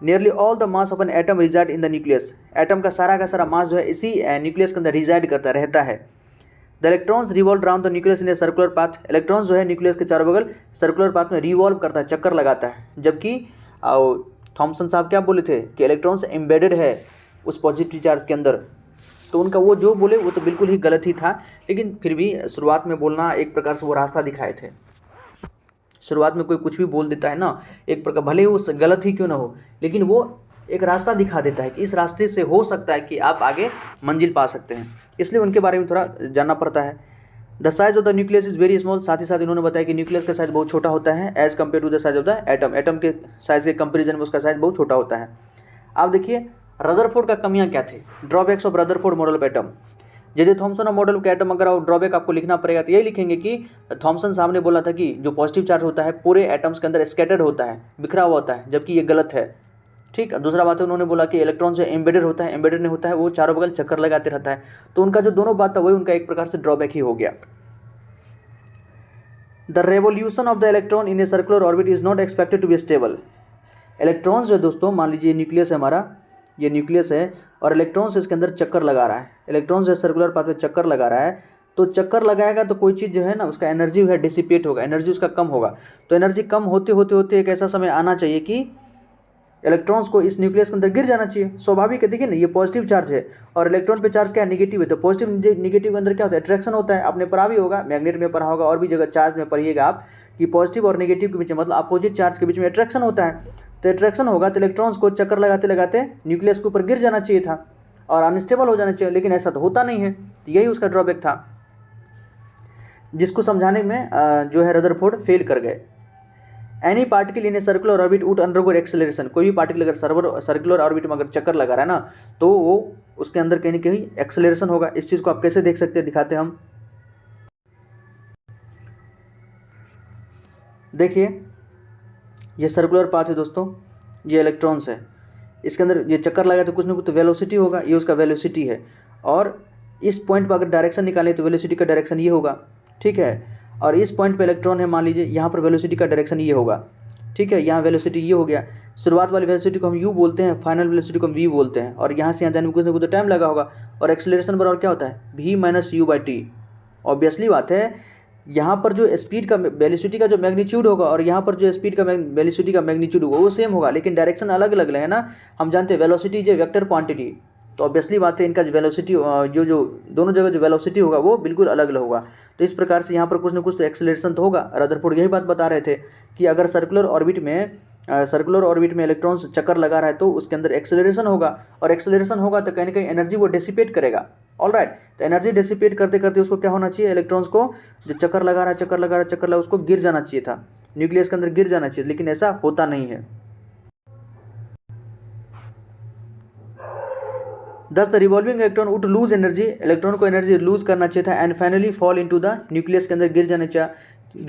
Nearly all the mass of an atom resides in the nucleus, atom का सारा मास जो है इसी न्यूक्लियस के अंदर रिजाइड करता रहता है। The electrons revolve around the nucleus in a circular path, electrons जो है न्यूक्लियस के चारों बगल सर्कुलर पाथ में रिवॉल्व करता है, चक्कर लगाता है। जबकि थॉमसन साहब क्या बोले थे कि इलेक्ट्रॉन्स एम्बेडेड है उस पॉजिटिव चार्ज के अंदर, तो उनका वो जो बोले वो तो बिल्कुल ही गलत ही था, लेकिन फिर भी शुरुआत में बोलना एक प्रकार से वो रास्ता दिखाए थे। शुरुआत में कोई कुछ भी बोल देता है ना, एक प्रकार भले ही वो गलत ही क्यों ना हो, लेकिन वो एक रास्ता दिखा देता है कि इस रास्ते से हो सकता है कि आप आगे मंजिल पा सकते हैं, इसलिए उनके बारे में थोड़ा जानना पड़ता है। The size of the nucleus is very small, साथ ही साथ इन्होंने बताया कि न्यूक्लियस का साइज बहुत छोटा होता है as compare to the size of the atom, atom के साइज के कंपेरिजन में उसका साइज बहुत छोटा होता है। आप देखिए रदरफोर्ड का कमियां क्या थे, drawbacks of Rutherford model of atom. J Thomson model of atom, अगर आप ड्रॉबैक आपको लिखना पड़ेगा तो यही लिखेंगे कि थॉमसन साहब ने बोला था कि जो पॉजिटिव चार्ज होता है पूरे एटम्स के अंदर स्कैटर्ड होता है, बिखरा हुआ होता है, जबकि ये गलत है। ठीक, दूसरा बात है उन्होंने बोला कि इलेक्ट्रॉन जो एम्बेडेड होता है, एम्बेडेड नहीं होता है, वो चारों बगल चक्कर लगाते रहता है, तो उनका जो दोनों बात था वही उनका एक प्रकार से ड्रॉबैक ही हो गया। The revolution of the electron in a circular orbit is not expected to be stable. Electrons जो है दोस्तों, मान लीजिए न्यूक्लियस है हमारा, ये न्यूक्लियस है और इलेक्ट्रॉन्स इसके अंदर चक्कर लगा रहा है, इलेक्ट्रॉन्स जो है सर्कुलर पाथ में चक्कर लगा रहा है, तो चक्कर लगाएगा तो कोई चीज़ जो है ना उसका एनर्जी है डिसिपेट होगा, एनर्जी उसका कम होगा। तो एनर्जी कम होते होते होते एक ऐसा समय आना चाहिए कि इलेक्ट्रॉन्स को इस न्यूक्लियस के अंदर गिर जाना चाहिए। स्वाभाविक है, देखिए ना ये पॉजिटिव चार्ज है और इलेक्ट्रॉन पे चार्ज क्या है, नेगेटिव है, तो पॉजिटिव नेगेटिव के अंदर क्या होता है, अट्रैक्शन होता है। आपने पढ़ा भी होगा, मैग्नेट में पढ़ा होगा और भी जगह चार्ज में पढ़िएगा आप कि पॉजिटिव और नेगेटिव के बीच में, मतलब अपोजिट चार्ज के बीच में अट्रैक्शन होता है। तो अट्रैक्शन होगा तो इलेक्ट्रॉन्स को चक्कर लगाते लगाते न्यूक्लियस के ऊपर गिर जाना चाहिए था और अनस्टेबल हो जाना चाहिए, लेकिन ऐसा तो होता नहीं है। यही उसका ड्रॉबैक था जिसको समझाने में जो है रदरफोर्ड फेल कर गए। Any particle in a circular orbit would undergo acceleration, कोई भी पार्टिकल अगर सर्कुलर ऑर्बिट में अगर चक्कर लगा रहा है ना, तो वो उसके अंदर कहीं ना कहीं एक्सेलरेशन होगा। इस चीज़ को आप कैसे देख सकते हैं, दिखाते हैं हम। देखिए ये सर्कुलर पाथ है दोस्तों, ये इलेक्ट्रॉन्स है, इसके अंदर ये चक्कर लगा तो कुछ ना कुछ तो वेलोसिटी होगा, ये उसका वेलोसिटी है, और इस पॉइंट पर अगर डायरेक्शन निकालें तो वेलोसिटी का डायरेक्शन ये होगा, ठीक है। और इस पॉइंट पे इलेक्ट्रॉन है, मान लीजिए यहाँ पर वेलोसिटी का डायरेक्शन ये होगा, ठीक है। यहाँ वेलोसिटी ये हो गया, शुरुआत वाली वेलोसिटी को हम यू बोलते हैं, फाइनल वेलोसिटी को हम वी बोलते हैं, और यहाँ से यहाँ जाने में कुछ ना कुछ तो टाइम लगा होगा। और एक्सेलरेशन बराबर क्या होता है, v minus you by T. Obviously बात है, यहाँ पर जो स्पीड का वेलोसिटी का जो मैग्नीट्यूड होगा और यहाँ पर जो स्पीड का वेलोसिटी का मैग्नीट्यूड होगा वो सेम होगा, लेकिन डायरेक्शन अलग अलग है ना। हम जानते हैं वेलोसिटी जो वेक्टर क्वांटिटी, तो ऑब्वियसली बात है इनका जो वेलोसिटी जो दोनों जगह जो वेलोसिटी होगा वो बिल्कुल अलग अलग होगा। तो इस प्रकार से यहाँ पर कुछ ना कुछ तो एक्सेलरेशन तो होगा। रदरफोर्ड यही बात बता रहे थे कि अगर सर्कुलर ऑर्बिट में इलेक्ट्रॉन्स चक्कर लगा रहा है तो उसके अंदर एक्सेलरेशन होगा, और एक्सेलरेशन होगा तो कहीं ना कहीं एनर्जी वो डिसिपेट करेगा। ऑलराइट, तो एनर्जी डिसिपेट करते करते उसको क्या होना चाहिए, इलेक्ट्रॉन्स को जो चक्कर लगा रहा है उसको गिर जाना चाहिए था, न्यूक्लियस के अंदर गिर जाना चाहिए, लेकिन ऐसा होता नहीं है। Thus the revolving electron would lose energy, electron को एनर्जी लूज करना चाहिए था, and finally fall into the nucleus के अंदर गिर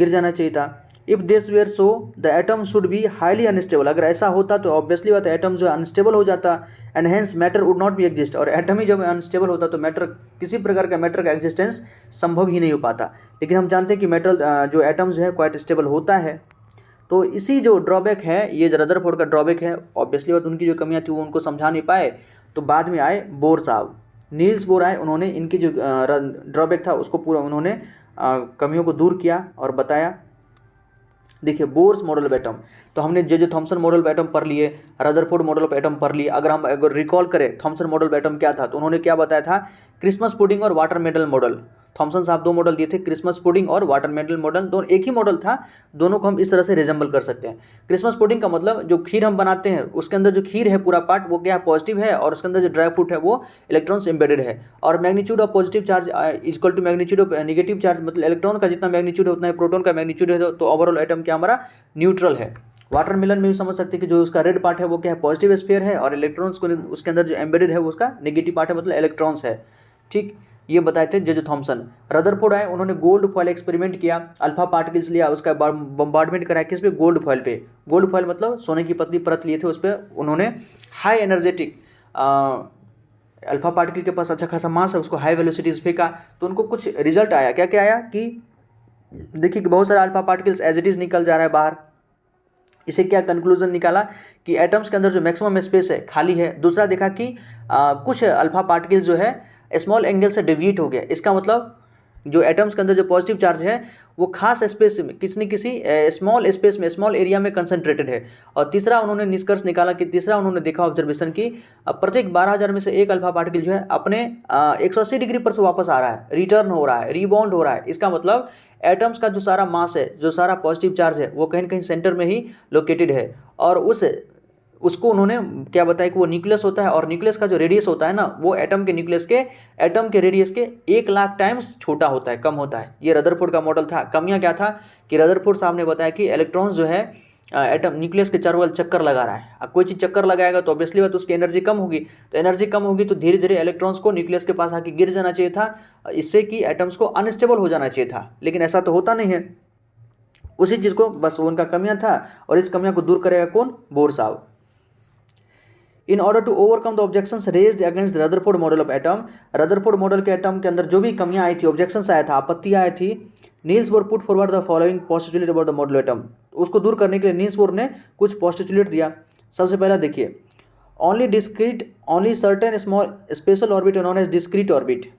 जाना चाहिए था। If this were so the atom should be highly unstable, अगर ऐसा होता तो ऑब्वियसली बात है एटम जो है अनस्टेबल हो जाता, and hence matter would not be exist, और एटम ही जब अनस्टेबल होता तो मैटर, किसी प्रकार का मैटर का एग्जिस्टेंस संभव ही नहीं हो पाता। लेकिन हम जानते हैं कि मेटल जो एटम्स है क्वाइट स्टेबल होता है। तो इसी जो ड्रॉबैक है, ये रदरफोर्ड का ड्रॉबैक है। ऑब्वियसली बात, उनकी जो कमियां थी वो उनको समझा नहीं पाए, तो बाद में आए बोर साहब, नील्स बोर आए, उन्होंने इनकी जो ड्रॉबैक था उसको पूरा उन्होंने कमियों को दूर किया और बताया। देखिए बोर्स मॉडल ऑफ एटम, तो हमने J Thomson model of atom पढ़ लिए, रदरफोर्ड मॉडल ऑफ एटम पढ़ लिए। अगर रिकॉल करें थॉमसन मॉडल ऑफ एटम क्या था, तो उन्होंने क्या बताया था, क्रिसमस पुडिंग और वाटरमेलन मॉडल। थॉमसन साहब 2 मॉडल दिए थे, क्रिसमस पुडिंग और वाटरमेलन मॉडल, दोनों एक ही मॉडल था, दोनों को हम इस तरह से रिजेंबल कर सकते हैं। क्रिसमस पुडिंग का मतलब जो खीर हम बनाते हैं उसके अंदर जो खीर है पूरा पार्ट वो क्या है, पॉजिटिव है, और उसके अंदर जो ड्राई फ्रूट है वो इलेक्ट्रॉन्स एम्बेडेड है, और magnitude of positive charge equal to magnitude of negative charge, मतलब इलेक्ट्रॉन का जितना मैग्नीट्यूड है उतना ही प्रोटॉन का मैग्नीट्यूड है, तो ओवरऑल एटम क्या हमारा न्यूट्रल है। वाटरमेलन में भी समझ सकते हैं कि जो उसका रेड पार्ट है वो क्या है, पॉजिटिव स्फीयर है, और इलेक्ट्रॉन्स को उसके अंदर जो एम्बेडेड है वो उसका नेगेटिव पार्ट है, मतलब इलेक्ट्रॉन्स है। ठीक, ये बताए थे जे थॉमसन। रदरफोर्ड आए, उन्होंने गोल्ड फॉइल एक्सपेरिमेंट किया, अल्फा पार्टिकल्स लिया, उसका बम्बार्डमेंट कराया किस पे, गोल्ड फॉइल पे। गोल्ड फॉइल मतलब सोने की पतली परत लिए थे, उस पर उन्होंने हाई एनर्जेटिक अल्फा पार्टिकल के पास अच्छा खासा मास है, उसको हाई वेलोसिटीज फेंका, तो उनको कुछ रिजल्ट आया। क्या क्या आया कि देखिए कि बहुत सारे alpha particles as it is निकल जा रहा है बाहर। इसे क्या कंक्लूजन निकाला कि एटम्स के अंदर जो मैक्सिमम स्पेस है खाली है। दूसरा देखा कि कुछ अल्फा पार्टिकल्स जो है स्मॉल एंगल से डेविएट हो गया, इसका मतलब जो एटम्स के अंदर जो पॉजिटिव चार्ज है वो खास स्पेस में किसी स्मॉल स्पेस में, स्मॉल एरिया में कंसंट्रेटेड है। और तीसरा उन्होंने निष्कर्ष निकाला कि तीसरा उन्होंने देखा ऑब्जर्वेशन की प्रत्येक 12,000 में से एक अल्फा पार्टिकल जो है अपने 180 डिग्री पर से वापस आ रहा है, रिटर्न हो रहा है, रीबाउंड हो रहा है। इसका मतलब एटम्स का जो सारा मास है, जो सारा पॉजिटिव चार्ज है वो कहीं ना कहीं सेंटर में ही लोकेटेड है, और उसको उन्होंने क्या बताया कि वो न्यूक्लियस होता है, और न्यूक्लियस का जो रेडियस होता है ना वो एटम के रेडियस के 1 लाख टाइम्स छोटा होता है, कम होता है। ये रदरफोर्ड का मॉडल था। कमियां क्या था कि रदरफोर्ड साहब ने बताया कि इलेक्ट्रॉन्स जो है एटम न्यूक्लियस के चारों ओर चक्कर लगा रहा है। अब कोई चीज़ चक्कर लगाएगा तो ऑब्वियसली बात उसकी एनर्जी कम होगी, तो एनर्जी कम होगी तो धीरे धीरे इलेक्ट्रॉन्स को न्यूक्लियस के पास आके गिर जाना चाहिए था, इससे कि एटम्स को अनस्टेबल हो जाना चाहिए था, लेकिन ऐसा तो होता नहीं है। उसी चीज़ को बस उनका कमियां था, और इस कमियां को दूर करेगा कौन, बोर साहब। In order to overcome the objections raised against Rutherford model of atom, Rutherford model के एटम के अंदर जो भी कमियां आई थी, ऑब्जेक्शंस आया था, आपत्तियां आई थी, Niels Bohr put forward the following postulate about the model atom. उसको दूर करने के लिए नील्स बोर ने कुछ पोस्टुलेट दिया। सबसे पहला देखिए, only certain small special orbit known as discrete orbit.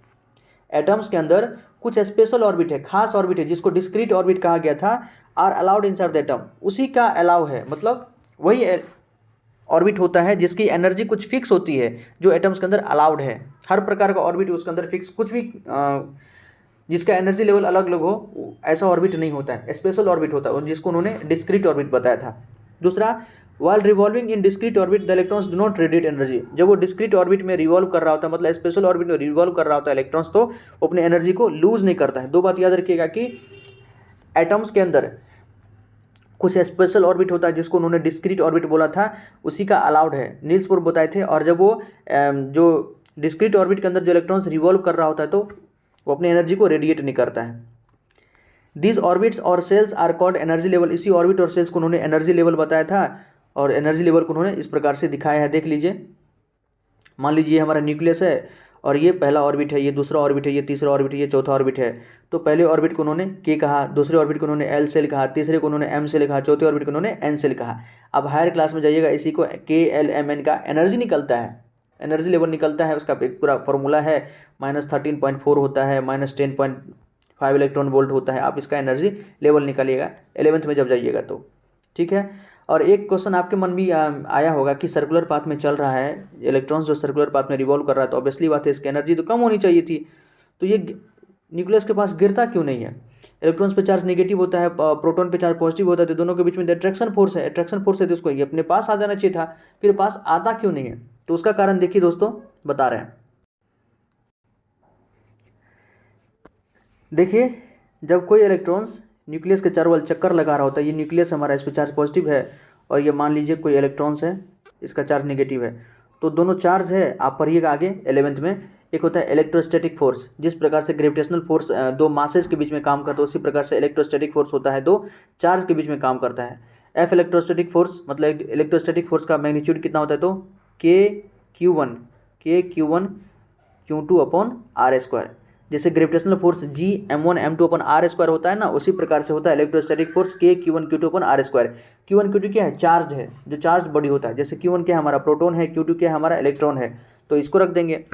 Atoms के अंदर कुछ स्पेशल ऑर्बिट है, खास ऑर्बिट है, जिसको डिस्क्रीट ऑर्बिट कहा गया था, are allowed inside the atom. उसी का अलाउ है, मतलब वही ऑर्बिट होता है जिसकी एनर्जी कुछ फिक्स होती है, जो एटम्स के अंदर अलाउड है। हर प्रकार का ऑर्बिट उसके अंदर फिक्स, कुछ भी जिसका एनर्जी लेवल अलग अलग हो, ऐसा ऑर्बिट नहीं होता है, स्पेशल ऑर्बिट होता है, जिसको उन्होंने डिस्क्रीट ऑर्बिट बताया था। दूसरा, while revolving in discrete orbit the electrons do not radiate energy. जब वो डिस्क्रीट ऑर्बिट में रिवॉल्व कर रहा होता है, मतलब स्पेशल ऑर्बिट में रिवॉल्व कर रहा होता है इलेक्ट्रॉन्स, तो वो अपनी एनर्जी को लूज नहीं करता है। 2 बात याद रखिएगा कि एटम्स के अंदर कुछ स्पेशल ऑर्बिट होता है जिसको उन्होंने डिस्क्रीट ऑर्बिट बोला था, उसी का अलाउड है, नील्स बोर बताए थे। और जब वो जो डिस्क्रीट ऑर्बिट के अंदर जो इलेक्ट्रॉन्स रिवॉल्व कर रहा होता है तो वो अपनी एनर्जी को रेडिएट नहीं करता है। दीज ऑर्बिट्स और shells are called energy level. इसी ऑर्बिट और सेल्स को उन्होंने एनर्जी लेवल बताया था, और एनर्जी लेवल को उन्होंने इस प्रकार से दिखाया है, देख लीजिए। मान लीजिए हमारा न्यूक्लियस है, और ये पहला ऑर्बिट है, ये दूसरा ऑर्बिट है, ये तीसरा ऑर्बिट है, ये चौथा ऑर्बिट है। तो पहले ऑर्बिट को उन्होंने के कहा, दूसरे ऑर्बिट को उन्होंने एल सेल कहा, तीसरे को उन्होंने एम सेल कहा, चौथे ऑर्बिट को उन्होंने एन सेल कहा। अब हायर क्लास में जाइएगा, इसी को के एल एम एन का एनर्जी निकलता है, एनर्जी लेवल निकलता है, उसका एक पूरा फॉर्मूला है, -13.4 होता है, -10.5 इलेक्ट्रॉन वोल्ट होता है। आप इसका एनर्जी लेवल निकालिएगा 11th में जब जाइएगा तो, ठीक है। और एक क्वेश्चन आपके मन भी आया होगा कि सर्कुलर पाथ में चल रहा है, इलेक्ट्रॉन्स जो सर्कुलर पाथ में रिवॉल्व कर रहा है, तो ऑब्वियसली बात है इसकी एनर्जी तो कम होनी चाहिए थी, तो ये न्यूक्लियस के पास गिरता क्यों नहीं है। इलेक्ट्रॉन्स पे चार्ज नेगेटिव होता है, प्रोटॉन पे चार्ज पॉजिटिव होता है, तो दोनों के बीच में अट्रैक्शन फोर्स है, अट्रैक्शन फोर्स है, तो उसको ये अपने पास आ जाना चाहिए था, फिर पास आता क्यों नहीं है। तो उसका कारण देखिए दोस्तों, बता रहे हैं। देखिए, जब कोई इलेक्ट्रॉन्स न्यूक्लियस के चारों ओर चक्कर लगा रहा होता है, ये न्यूक्लियस हमारा, इस पर चार्ज पॉजिटिव है, और ये मान लीजिए कोई इलेक्ट्रॉन्स है, इसका चार्ज नेगेटिव है, तो दोनों चार्ज है, आप पढ़िएगा आगे 11th में, एक होता है इलेक्ट्रोस्टैटिक फोर्स। जिस प्रकार से ग्रेविटेशनल फोर्स दो मासेस के बीच में काम करता है, उसी प्रकार से इलेक्ट्रोस्टैटिक फोर्स होता है दो चार्ज के बीच में काम करता है। एफ इलेक्ट्रोस्टैटिक फोर्स मतलब इलेक्ट्रोस्टैटिक फोर्स का मैग्नीट्यूड कितना होता है, तो K Q2 upon R square. जैसे gravitational force G M1 M2 upon R square होता है ना, उसी प्रकार से होता है electrostatic force K Q1 Q2 upon R square. Q1 Q2 क्या है, चार्ज है, जो चार्ज बॉडी होता है। जैसे Q1 क्या है, हमारा प्रोटॉन है, Q2 क्या है, हमारा इलेक्ट्रॉन है। तो इसको रख देंगे।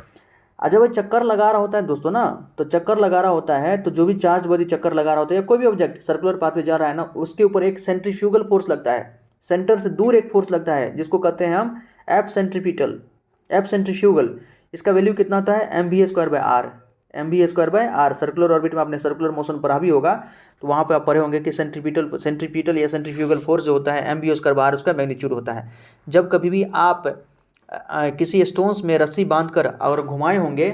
जब वो चक्कर लगा रहा होता है दोस्तों ना, तो चक्कर लगा रहा होता है, तो जो भी चार्ज बॉडी चक्कर लगा रहा होता है या कोई भी ऑब्जेक्ट सर्कुलर पाथ पे जा रहा है ना, उसके ऊपर एक सेंट्रीफ्यूगल फोर्स लगता है। सेंटर से दूर एक फोर्स लगता है जिसको कहते हैं हम एफ सेंट्रीफ्यूगल। इसका वैल्यू कितना होता है, mv²/r। सर्कुलर ऑर्बिट में आपने सर्कुलर मोशन पढ़ा भी होगा, तो वहाँ पे आप पढ़े होंगे कि सेंट्रीपिटल या सेंट्रीफ्यूगल फोर्स जो होता है mv²/r उसका मैग्नीट्यूड होता है। जब कभी भी आप किसी स्टोन्स में रस्सी बांधकर और घुमाए होंगे,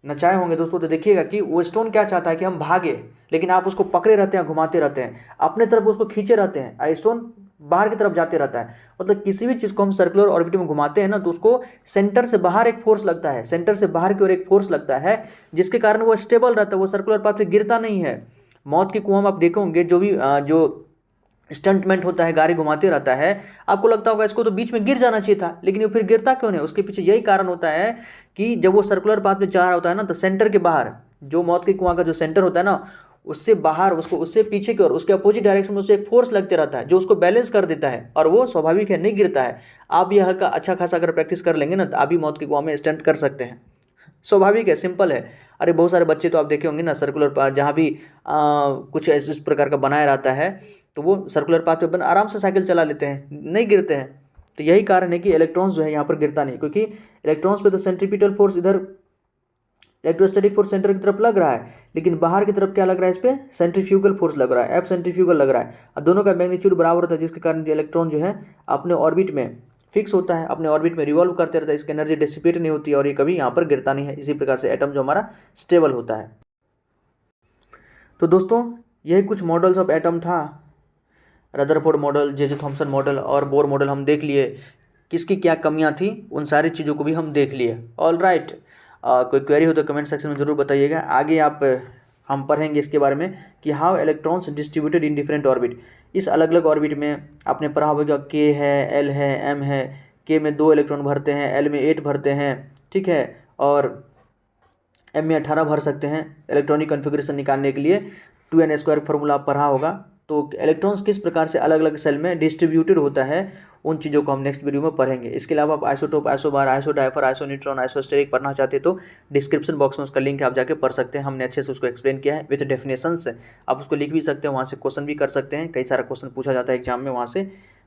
नचाए होंगे दोस्तों, तो देखिएगा कि वो स्टोन क्या चाहता है कि हम भागे, लेकिन आप उसको पकड़े रहते हैं, घुमाते रहते हैं, अपने तरफ उसको खींचे रहते हैं, स्टोन बाहर की तरफ जाते रहता है। मतलब किसी भी चीज़ को हम सर्कुलर ऑर्बिट में घुमाते हैं ना, तो उसको सेंटर से बाहर एक फोर्स लगता है, सेंटर से बाहर की ओर एक फोर्स लगता है, जिसके कारण वो स्टेबल रहता है, वो सर्कुलर पाथ पे गिरता नहीं है। मौत के कुआं में आप देखोगे जो स्टंटमेंट होता है, गाड़ी घुमाते रहता है, आपको लगता होगा इसको तो बीच में गिर जाना चाहिए था, लेकिन वो फिर गिरता क्यों नहीं? उसके पीछे यही कारण होता है कि जब वो सर्कुलर पाथ में जा रहा होता है ना, तो सेंटर के बाहर जो मौत के कुआं का जो सेंटर होता है ना, उससे बाहर उससे पीछे की ओर उसके अपोजिट डायरेक्शन में उससे एक फोर्स लगते रहता है, जो उसको बैलेंस कर देता है, और वो स्वाभाविक है, नहीं गिरता है। आप ये हल्का अच्छा खासा अगर प्रैक्टिस कर लेंगे ना, तो आप भी मौत के कुआं में स्टंट कर सकते हैं। स्वाभाविक है, सिंपल है। अरे बहुत सारे बच्चे तो आप देखे होंगे ना, सर्कुलर पाथ जहाँ भी कुछ इस प्रकार का बनाया रहता है, तो वो सर्कुलर पाथ पे आराम से साइकिल चला लेते हैं, नहीं गिरते हैं। तो यही कारण है कि इलेक्ट्रॉन्स जो है यहाँ पर गिरता नहीं, क्योंकि इलेक्ट्रॉन्स पे तो सेंट्रीपिटल फोर्स इधर इलेक्ट्रोस्टैटिक फोर्स सेंटर की तरफ लग रहा है, लेकिन बाहर की तरफ क्या लग रहा है, इस पे सेंट्रीफ्यूगल फोर्स लग रहा है, एफ सेंट्रीफ्यूगल लग रहा है। और दोनों का मैग्नीट्यूड बराबर होता है, जिसके कारण इलेक्ट्रॉन जो है अपने ऑर्बिट में फिक्स होता है, अपने ऑर्बिट में रिवॉल्व करते रहता है, इसकी एनर्जी डिसिपेट नहीं होती है, और ये कभी यहाँ पर गिरता नहीं है। इसी प्रकार से एटम जो हमारा स्टेबल होता है। तो दोस्तों यही कुछ मॉडल्स ऑफ एटम था। Rutherford model, J Thomson model और बोर मॉडल हम देख लिए, किसकी क्या कमियां थी, उन सारी चीज़ों को भी हम देख लिए। ऑल राइट, कोई क्वेरी हो तो कमेंट सेक्शन में ज़रूर बताइएगा। आगे हम पढ़ेंगे इसके बारे में कि how electrons distributed in different orbit. इस अलग अलग ऑर्बिट में आपने पढ़ा होगा, के है, एल है, एम है। के में 2 इलेक्ट्रॉन भरते हैं, एल में 8 भरते हैं, ठीक है, और एम में 18 भर सकते हैं। इलेक्ट्रॉनिक कन्फिग्रेशन निकालने के लिए 2n² फार्मूला आप पढ़ा होगा। तो इलेक्ट्रॉन्स किस प्रकार से अलग अलग सेल में डिस्ट्रीब्यूटेड होता है, उन चीज़ों को हम नेक्स्ट वीडियो में पढ़ेंगे। इसके अलावा आप आइसोटोप, आइसोबार, आइसोडाइफर, आइसोन्यूट्रॉन, आइसोस्टेरिक पढ़ना चाहते तो डिस्क्रिप्शन बॉक्स में उसका लिंक है, आप जाके पढ़ सकते हैं। हमने अच्छे से उसको एक्सप्लेन किया है विथ डेफिनेशंस। आप उसको लिख भी सकते हैं, वहाँ से क्वेश्चन भी कर सकते हैं, कई सारा क्वेश्चन पूछा जाता है एग्जाम में वहाँ से,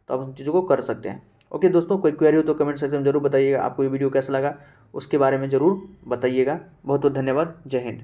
तो आप उन चीज़ों को कर सकते हैं। ओके दोस्तों, कोई क्वेरी हो तो कमेंट सेक्शन में जरूर बताइएगा। आपको ये वीडियो कैसा लगा उसके बारे में ज़रूर बताइएगा। बहुत बहुत धन्यवाद। जय हिंद।